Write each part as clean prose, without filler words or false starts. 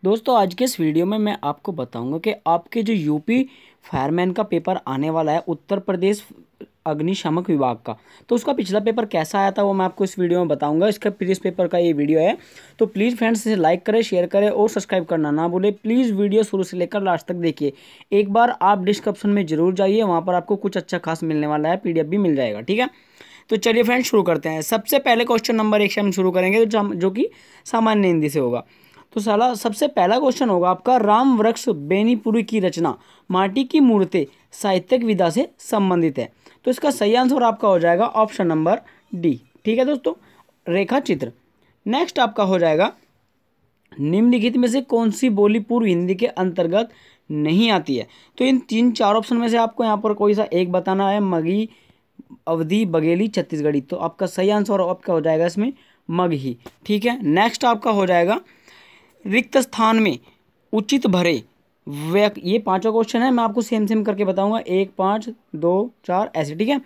दोस्तों आज के इस वीडियो में मैं आपको बताऊंगा कि आपके जो यूपी फायरमैन का पेपर आने वाला है उत्तर प्रदेश अग्निशामक विभाग का, तो उसका पिछला पेपर कैसा आया था वो मैं आपको इस वीडियो में बताऊंगा। इसका प्रीवियस पेपर का ये वीडियो है, तो प्लीज़ फ्रेंड्स इसे लाइक करें, शेयर करें और सब्सक्राइब करना ना भूलें। प्लीज़ वीडियो शुरू से लेकर लास्ट तक देखिए। एक बार आप डिस्क्रिप्शन में जरूर जाइए, वहाँ पर आपको कुछ अच्छा खास मिलने वाला है, PDF भी मिल जाएगा। ठीक है, तो चलिए फ्रेंड्स शुरू करते हैं। सबसे पहले क्वेश्चन नंबर 1 से हम शुरू करेंगे जो कि सामान्य हिंदी से होगा। तो साला सबसे पहला क्वेश्चन होगा आपका, राम वृक्ष बेनीपुरी की रचना माटी की मूर्तें साहित्यिक विधा से संबंधित है। तो इसका सही आंसर आपका हो जाएगा ऑप्शन नंबर डी। ठीक है दोस्तों, रेखा चित्र। नेक्स्ट आपका हो जाएगा, निम्नलिखित में से कौन सी बोली पूर्व हिंदी के अंतर्गत नहीं आती है। तो इन 3-4 ऑप्शन में से आपको यहाँ पर कोई सा एक बताना है, मगही, अवधी, बघेली, छत्तीसगढ़ी। तो आपका सही आंसर आपका हो जाएगा इसमें मगही। ठीक है, नेक्स्ट आपका हो जाएगा, रिक्त स्थान में उचित भरे ये 5वां क्वेश्चन है, मैं आपको सेम करके बताऊंगा, 1, 5, 2, 4 ऐसे। ठीक है,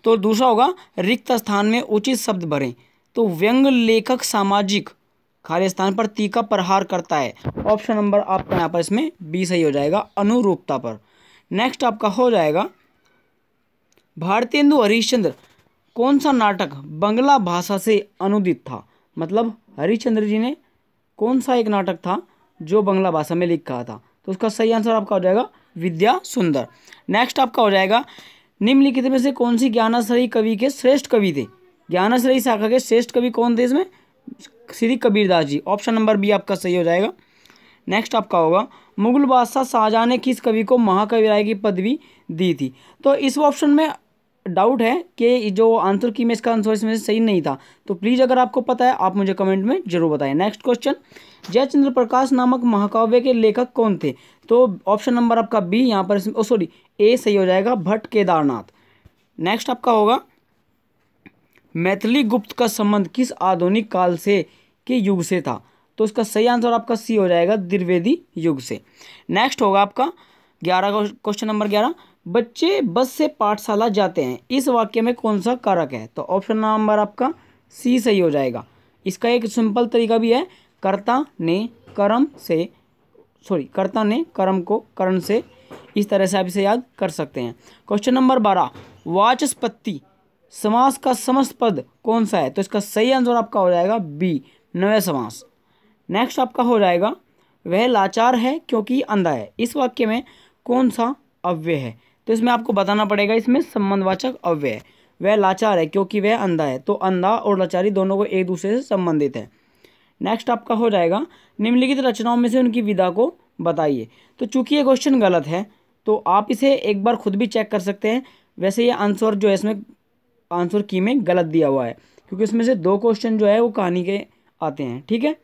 तो दूसरा होगा, रिक्त स्थान में उचित शब्द भरें। तो व्यंग लेखक सामाजिक खाली स्थान पर तीखा प्रहार करता है। ऑप्शन नंबर आपका यहाँ पर इसमें बी सही हो जाएगा, अनुरूपता पर। नेक्स्ट आपका हो जाएगा, भारतेंदु हरिश्चंद्र कौन सा नाटक बंगला भाषा से अनुदित था। मतलब हरिश्चंद्र जी ने कौन सा एक नाटक था जो बंगला भाषा में लिखा था। तो उसका सही आंसर आपका हो जाएगा विद्या सुंदर। नेक्स्ट आपका हो जाएगा, निम्नलिखित में से कौन सी ज्ञानाश्रयी कवि के श्रेष्ठ कवि थे। ज्ञानाश्रयी शाखा के श्रेष्ठ कवि कौन थे इसमें, Shri Kabirdas ji. Option number B आपका सही हो जाएगा। नेक्स्ट आपका होगा, मुगल बादशाह शाहजहां ने किस कवि को महाकवि राय की पदवी दी थी। तो इस ऑप्शन में डाउट है कि जो आंसर की में इसका आंसर इसमें से सही नहीं था, तो प्लीज़ अगर आपको पता है आप मुझे कमेंट में जरूर बताएं। नेक्स्ट क्वेश्चन, जयचंद्र प्रकाश नामक महाकाव्य के लेखक कौन थे। तो ऑप्शन नंबर आपका बी यहाँ पर सॉरी ए सही हो जाएगा, भट्ट केदारनाथ। नेक्स्ट आपका होगा, मैथिली गुप्त का संबंध किस आधुनिक काल से के युग से था। तो इसका सही आंसर आपका सी हो जाएगा, द्विवेदी युग से। नेक्स्ट होगा आपका 11 क्वेश्चन नंबर 11, बच्चे बस से पाठशाला जाते हैं, इस वाक्य में कौन सा कारक है। तो ऑप्शन नंबर आपका सी सही हो जाएगा। इसका एक सिंपल तरीका भी है, कर्ता ने कर्म को करण से, इस तरह से आप इसे याद कर सकते हैं। क्वेश्चन नंबर 12, वाचस्पति समास का समस्त पद कौन सा है। तो इसका सही आंसर आपका हो जाएगा बी, नव्य समास। नेक्स्ट आपका हो जाएगा, वह लाचार है क्योंकि अंधा है, इस वाक्य में कौन सा अव्यय है। तो इसमें आपको बताना पड़ेगा, इसमें संबंधवाचक अव्यय है। वह लाचार है क्योंकि वह अंधा है, तो अंधा और लाचारी दोनों को एक दूसरे से संबंधित है। नेक्स्ट आपका हो जाएगा, निम्नलिखित रचनाओं में से उनकी विधा को बताइए। तो चूंकि ये क्वेश्चन गलत है तो आप इसे एक बार खुद भी चेक कर सकते हैं। वैसे ये आंसर जो है इसमें आंसर की में गलत दिया हुआ है, क्योंकि इसमें से 2 क्वेश्चन जो है वो कहानी के आते हैं। ठीक है,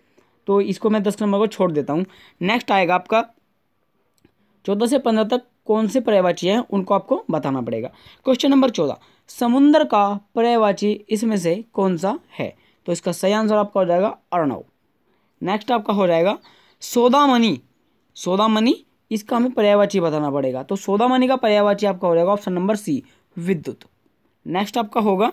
तो इसको मैं 10 नंबर को छोड़ देता हूँ। नेक्स्ट आएगा आपका 14 से 15 तक कौन से पर्यायवाची हैं उनको आपको बताना पड़ेगा। क्वेश्चन नंबर 14, समुद्र का पर्यायवाची इसमें से कौन सा है। तो इसका सही आंसर आपका हो जाएगा अर्णव। नेक्स्ट आपका हो जाएगा, सौदामणि इसका हमें पर्यायवाची बताना पड़ेगा। तो सौदामणि का पर्यायवाची आपका हो जाएगा ऑप्शन नंबर सी, विद्युत। नेक्स्ट आपका होगा,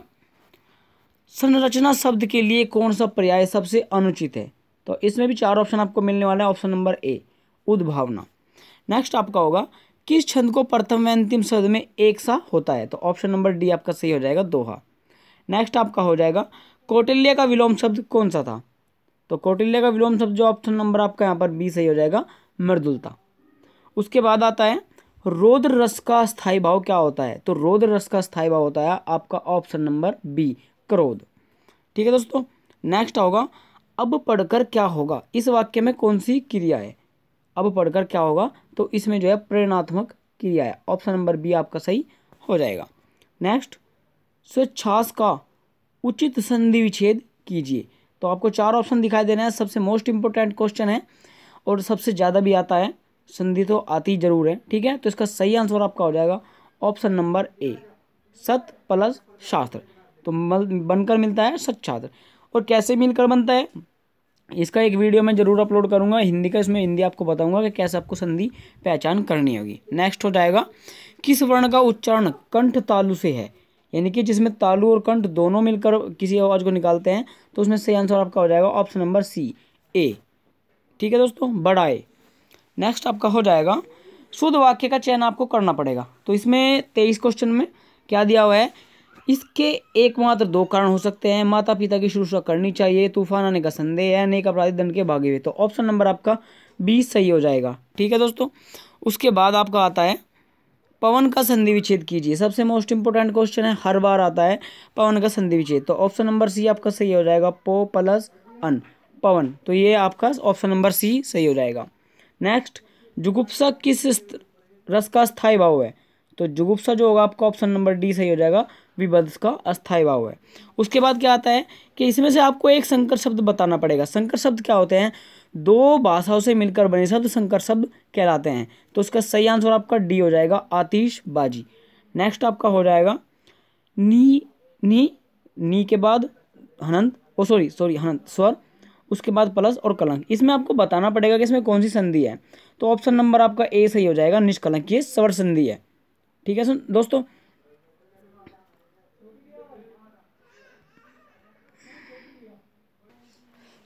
संरचना शब्द के लिए कौन सा पर्याय सबसे अनुचित है। तो इसमें भी 4 ऑप्शन आपको मिलने वाला है। ऑप्शन नंबर ए, उद्भावना। नेक्स्ट आपका होगा, किस छंद को प्रथम व अंतिम शब्द में एक सा होता है। तो ऑप्शन नंबर डी आपका सही हो जाएगा, दोहा। नेक्स्ट आपका हो जाएगा, कौटिल्य का विलोम शब्द कौन सा था। तो कौटिल्य का विलोम शब्द जो ऑप्शन नंबर आपका यहाँ पर बी सही हो जाएगा, मृदुलता। उसके बाद आता है, रौद्र रस का स्थायी भाव क्या होता है। तो रौद्र रस का स्थायी भाव होता है आपका ऑप्शन नंबर बी, क्रोध। ठीक है दोस्तों, नेक्स्ट होगा, अब पढ़कर क्या होगा, इस वाक्य में कौन सी क्रिया है। अब पढ़कर क्या होगा, तो इसमें जो है प्रेरणात्मक क्रिया है। ऑप्शन नंबर बी आपका सही हो जाएगा। नेक्स्ट, स्वच्छास का उचित संधि विच्छेद कीजिए। तो आपको 4 ऑप्शन दिखाई दे रहे हैं। सबसे मोस्ट इंपोर्टेंट क्वेश्चन है और सबसे ज़्यादा भी आता है, संधि तो आती जरूर है। ठीक है, तो इसका सही आंसर आपका हो जाएगा ऑप्शन नंबर ए, सत प्लस शास्त्र। तो बनकर मिलता है सत छात्र। और कैसे मिलकर बनता है इसका एक वीडियो मैं जरूर अपलोड करूंगा हिंदी का। इसमें हिंदी आपको बताऊंगा कि कैसे आपको संधि पहचान करनी होगी। नेक्स्ट हो जाएगा, किस वर्ण का उच्चारण कंठ तालु से है, यानी कि जिसमें तालु और कंठ दोनों मिलकर किसी आवाज को निकालते हैं। तो उसमें सही आंसर आपका हो जाएगा ऑप्शन नंबर सी, ए। ठीक है दोस्तों, बड़ा ए। नेक्स्ट आपका हो जाएगा शुद्ध वाक्य का चयन आपको करना पड़ेगा। तो इसमें 23 क्वेश्चन में क्या दिया हुआ है, इसके एकमात्र 2 कारण हो सकते हैं, माता पिता की शुश्रूषा करनी चाहिए, तूफान आने का संदेह है, नेक अपराधी दंड के भागे हुए। तो ऑप्शन नंबर आपका 20 सही हो जाएगा। ठीक है दोस्तों, उसके बाद आपका आता है पवन का संधि विच्छेद कीजिए। सबसे मोस्ट इंपोर्टेंट क्वेश्चन है, हर बार आता है पवन का संधि विच्छेद। तो ऑप्शन नंबर सी आपका सही हो जाएगा, पो प्लस अन, पवन। तो ये आपका ऑप्शन नंबर सी सही हो जाएगा। नेक्स्ट, जुगुप्सा किस रस का स्थायी भाव है। तो जुगुप्सा जो होगा आपका ऑप्शन नंबर डी सही हो जाएगा, विभत्स का अस्थायी भाव है। उसके बाद क्या आता है कि इसमें से आपको एक संकर शब्द बताना पड़ेगा। संकर शब्द क्या होते हैं, 2 भाषाओं से मिलकर बने शब्द संकर शब्द कहलाते हैं। तो उसका सही आंसर आपका डी हो जाएगा, आतिशबाजी। नेक्स्ट आपका हो जाएगा नी नी नी के बाद हनंत, हनंत स्वर, उसके बाद प्लस और कलंक। इसमें आपको बताना पड़ेगा कि इसमें कौन सी संधि है। तो ऑप्शन नंबर आपका ए सही हो जाएगा, निष्कलंक, ये स्वर संधि है। ठीक है दोस्तों,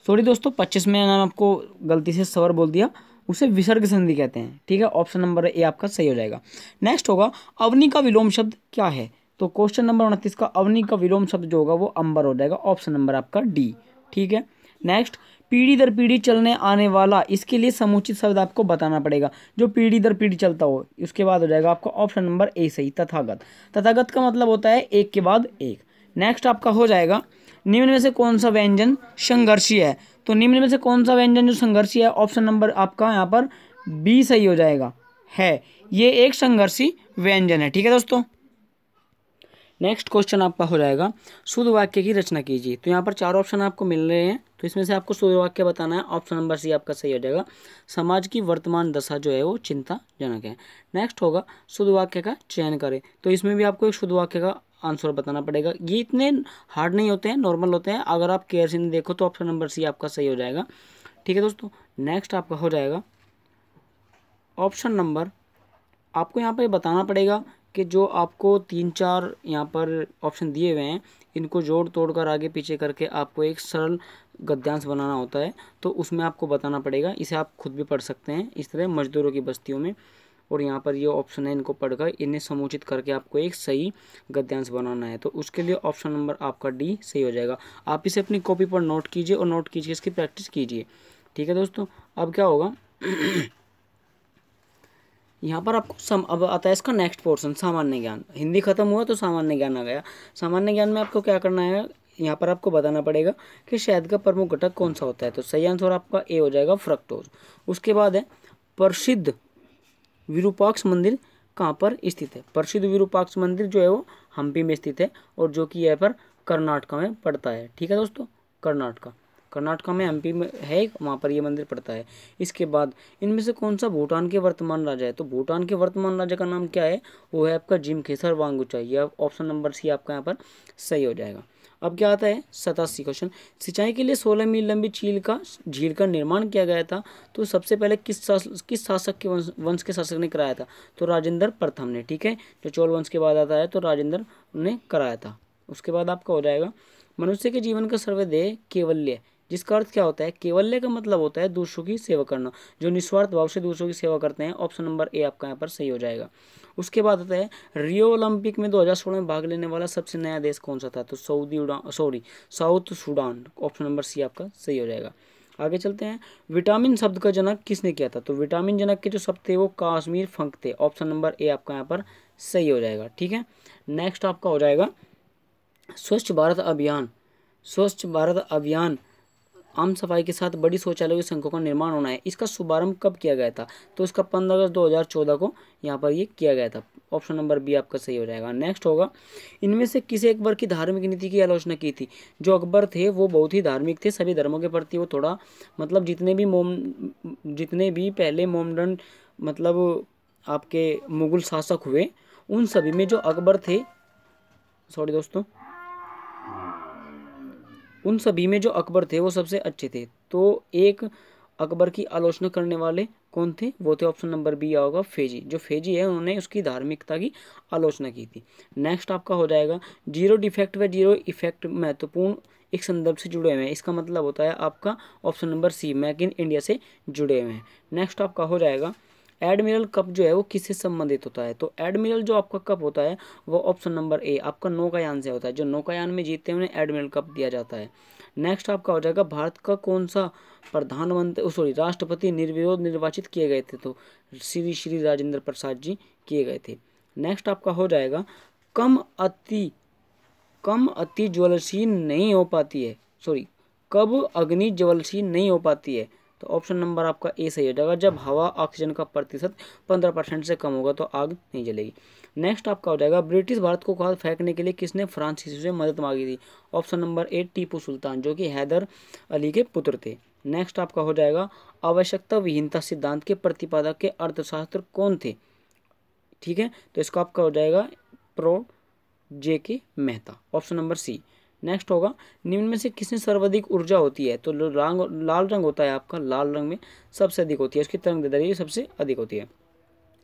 सॉरी दोस्तों, 25 में मैंने आपको गलती से स्वर बोल दिया, उसे विसर्ग संधि कहते हैं। ठीक है, ऑप्शन नंबर ए आपका सही हो जाएगा। नेक्स्ट होगा अवनी का विलोम शब्द क्या है। तो क्वेश्चन नंबर 29 का अवनी का विलोम शब्द जो होगा वो अंबर हो जाएगा, ऑप्शन नंबर आपका डी। ठीक है, नेक्स्ट, पीढ़ी दर पीढ़ी चलने आने वाला, इसके लिए समुचित शब्द आपको बताना पड़ेगा जो पीढ़ी दर पीढ़ी चलता हो। उसके बाद हो जाएगा आपका ऑप्शन नंबर ए सही, तथागत। तथागत का मतलब होता है एक के बाद एक। नेक्स्ट आपका हो जाएगा निम्न में से कौन सा व्यंजन संघर्षी है। तो निम्न में से कौन सा व्यंजन जो संघर्षी है, ऑप्शन नंबर आपका यहाँ पर बी सही हो जाएगा, है, ये एक संघर्षी व्यंजन है। ठीक है दोस्तों, नेक्स्ट क्वेश्चन आपका हो जाएगा शुद्ध वाक्य की रचना कीजिए। तो यहाँ पर 4 ऑप्शन आपको मिल रहे हैं, तो इसमें से आपको शुद्ध वाक्य बताना है। ऑप्शन नंबर सी आपका सही हो जाएगा, समाज की वर्तमान दशा जो है वो चिंताजनक है। नेक्स्ट होगा शुद्ध वाक्य का चयन करें। तो इसमें भी आपको एक शुद्ध वाक्य का आंसर बताना पड़ेगा। ये इतने हार्ड नहीं होते हैं, नॉर्मल होते हैं। अगर आप केयर से नहीं देखो तो ऑप्शन नंबर सी आपका सही हो जाएगा। ठीक है दोस्तों, नेक्स्ट आपका हो जाएगा ऑप्शन नंबर, आपको यहाँ पर बताना पड़ेगा कि जो आपको 3-4 यहाँ पर ऑप्शन दिए हुए हैं, इनको जोड़ तोड़ कर आगे पीछे करके आपको एक सरल गद्यांश बनाना होता है। तो उसमें आपको बताना पड़ेगा, इसे आप खुद भी पढ़ सकते हैं इस तरह मजदूरों की बस्तियों में। और यहाँ पर ये ऑप्शन है, इनको पढ़कर इन्हें समुचित करके आपको एक सही गद्यांश बनाना है। तो उसके लिए ऑप्शन नंबर आपका डी सही हो जाएगा। आप इसे अपनी कॉपी पर नोट कीजिए और नोट कीजिए, इसकी प्रैक्टिस कीजिए। ठीक है दोस्तों, अब क्या होगा यहाँ पर आपको अब आता है इसका नेक्स्ट पोर्शन, सामान्य ज्ञान। हिंदी खत्म हुआ तो सामान्य ज्ञान आ गया। सामान्य ज्ञान में आपको क्या करना है, यहाँ पर आपको बताना पड़ेगा कि शहद का प्रमुख घटक कौन सा होता है। तो सही आंसर आपका ए हो जाएगा, फ्रक्टोज। उसके बाद है प्रसिद्ध विरूपाक्ष मंदिर कहाँ पर स्थित है। प्रसिद्ध विरूपाक्ष मंदिर जो है वो हम्पी में स्थित है, और जो कि यहाँ पर कर्नाटक में पड़ता है। ठीक है दोस्तों, कर्नाटक में एमपी में है, वहाँ पर ये मंदिर पड़ता है। इसके बाद इनमें से कौन सा भूटान के वर्तमान राजा है। तो भूटान के वर्तमान राजा का नाम क्या है, वो है आपका जिमखेसर वांगचुक। यह ऑप्शन नंबर सी आपका यहाँ पर सही हो जाएगा। अब क्या आता है 87 क्वेश्चन, सिंचाई के लिए 16 मील लंबी झील का निर्माण किया गया था। तो सबसे पहले किस शासक के वंश के शासक ने कराया था। तो राजेंद्र प्रथम ने। ठीक है, जो चोल वंश के बाद आता है तो राजेंद्र ने कराया था। उसके बाद आपका हो जाएगा मनुष्य के जीवन का सर्वोदय केवल्य, जिसका अर्थ क्या होता है। केवल्य का मतलब होता है दूसरों की सेवा करना, जो निस्वार्थ भाव से दूसरों की सेवा करते हैं। ऑप्शन नंबर ए आपका यहाँ पर सही हो जाएगा। उसके बाद आता है रियो ओलंपिक में 2016 में भाग लेने वाला सबसे नया देश कौन सा था। तो South Sudan. Option number C आपका सही हो जाएगा। आगे चलते हैं, विटामिन शब्द का जनक किसने किया था। तो विटामिन जनक के जो शब्द थे वो काश्मीर फंक थे। ऑप्शन नंबर ए आपका यहाँ पर सही हो जाएगा। ठीक है, नेक्स्ट आपका हो जाएगा स्वच्छ भारत अभियान आम सफाई के साथ बड़ी शौचालयों की संख्या का निर्माण होना है। इसका शुभारंभ कब किया गया था। तो इसका 15 अगस्त 2014 को यहाँ पर ये किया गया था। ऑप्शन नंबर बी आपका सही हो जाएगा। नेक्स्ट होगा इनमें से किसे अकबर की धार्मिक नीति की आलोचना की थी। जो अकबर थे वो बहुत ही धार्मिक थे, सभी धर्मों के प्रति वो थोड़ा मतलब जितने भी पहले मोमडन मतलब आपके मुगल शासक हुए उन सभी में जो अकबर थे, उन सभी में जो अकबर थे वो सबसे अच्छे थे। तो एक अकबर की आलोचना करने वाले कौन थे? वो थे ऑप्शन नंबर बी होगा फेजी। जो फेजी है उन्होंने उसकी धार्मिकता की आलोचना की थी। नेक्स्ट आपका हो जाएगा जीरो डिफेक्ट व जीरो इफेक्ट महत्वपूर्ण एक संदर्भ से जुड़े हुए हैं। इसका मतलब होता है आपका option number C make in India से जुड़े हुए हैं। नेक्स्ट आपका हो जाएगा एडमिरल कप जो है वो किससे संबंधित होता है? तो एडमिरल जो आपका कप होता है वो ऑप्शन नंबर ए आपका नौकायान से होता है। जो नौकायान में जीतते हैं उन्हें एडमिरल कप दिया जाता है। नेक्स्ट आपका हो जाएगा भारत का कौन सा प्रधानमंत्री राष्ट्रपति निर्विरोध निर्वाचित किए गए थे? तो श्री राजेंद्र प्रसाद जी किए गए थे। नेक्स्ट आपका हो जाएगा कम अति ज्वलनशील नहीं हो पाती है, कब अग्नि ज्वलनशील नहीं हो पाती है? तो ऑप्शन नंबर आपका ए सही हो जाएगा जब हवा ऑक्सीजन का प्रतिशत 15% से कम होगा तो आग नहीं जलेगी। नेक्स्ट आपका हो जाएगा ब्रिटिश भारत को खाद फेंकने के लिए किसने फ्रांसीसी से मदद मांगी थी? ऑप्शन नंबर ए टीपू सुल्तान, जो कि हैदर अली के पुत्र थे। नेक्स्ट आपका हो जाएगा आवश्यकता विहीनता सिद्धांत के प्रतिपादक के अर्थशास्त्र कौन थे? ठीक है, तो इसका आपका हो जाएगा prof J K Mehta, option number C. Next होगा निम्न में से किसमें सर्वाधिक ऊर्जा होती है? तो लाल रंग होता है आपका, लाल रंग में सबसे अधिक होती है, उसकी तरंगदैर्घ्य सबसे अधिक होती है।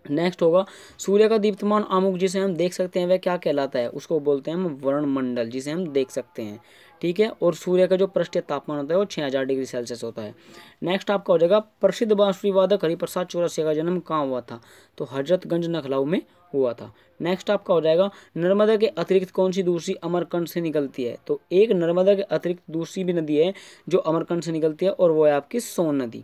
नेक्स्ट होगा सूर्य का दीप्तमान आमुख जिसे हम देख सकते हैं वह क्या कहलाता है? उसको बोलते हैं हम वर्णमंडल, जिसे हम देख सकते हैं। ठीक है, और सूर्य का जो पृष्ठीय तापमान होता है वो 6000 डिग्री सेल्सियस होता है। नेक्स्ट आपका हो जाएगा प्रसिद्ध बांसुरी वादक हरिप्रसाद चौरसिया का जन्म कहाँ हुआ था? तो हजरतगंज लखनऊ में हुआ था। नेक्स्ट आपका हो जाएगा नर्मदा के अतिरिक्त कौन सी दूसरी अमरकंटक से निकलती है? तो एक नर्मदा के अतिरिक्त दूसरी भी नदी है जो अमरकंटक से निकलती है और वो है आपकी सोन नदी।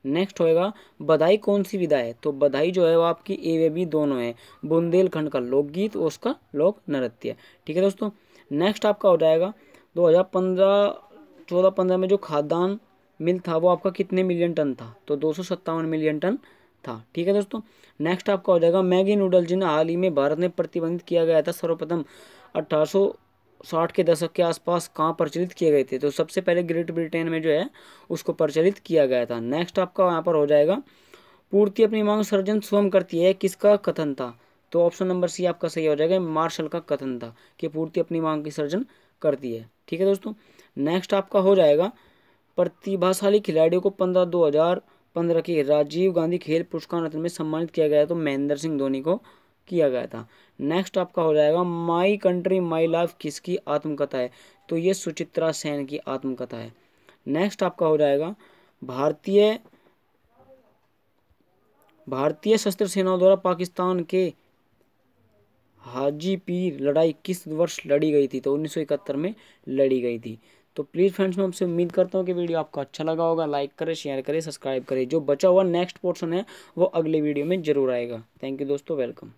नेक्स्ट होएगा बधाई कौन सी विधा है? तो बधाई जो है वो आपकी ए व बी दोनों है, बुंदेलखंड का लोकगीत और उसका लोक नृत्य। ठीक है दोस्तों, नेक्स्ट आपका हो जाएगा 2014-15 में जो खाद्यान्न मिल था वो आपका कितने मिलियन टन था? तो 257 मिलियन टन था। ठीक है दोस्तों, नेक्स्ट आपका हो जाएगा मैगी नूडल जिन्हें हाल ही में भारत में प्रतिबंधित किया गया था सर्वप्रथम 1860 के दशक के आसपास कहाँ प्रचलित किए गए थे? तो सबसे पहले ग्रेट ब्रिटेन में जो है उसको प्रचलित किया गया था। नेक्स्ट आपका यहाँ पर हो जाएगा पूर्ति अपनी मांग सर्जन स्वयं करती है, किसका कथन था? तो ऑप्शन नंबर सी आपका सही हो जाएगा, मार्शल का कथन था कि पूर्ति अपनी मांग की सर्जन करती है। ठीक है दोस्तों, नेक्स्ट आपका हो जाएगा प्रतिभाशाली खिलाड़ियों को 2015 के राजीव गांधी खेल पुरस्कार रत्न में सम्मानित किया गया, तो महेंद्र सिंह धोनी को किया गया था। नेक्स्ट आपका हो जाएगा माई कंट्री माई लाइफ किसकी आत्मकथा है? तो ये सुचित्रा सेन की आत्मकथा है। नेक्स्ट आपका हो जाएगा भारतीय सशस्त्र सेनाओं द्वारा पाकिस्तान के हाजीपीर लड़ाई किस वर्ष लड़ी गई थी? तो 1971 में लड़ी गई थी। तो प्लीज़ फ्रेंड्स मैं आपसे उम्मीद करता हूँ कि वीडियो आपको अच्छा लगा होगा। लाइक करें, शेयर करें, सब्सक्राइब करें। जो बचा हुआ नेक्स्ट पोर्शन है वो अगले वीडियो में जरूर आएगा। थैंक यू दोस्तों, वेलकम।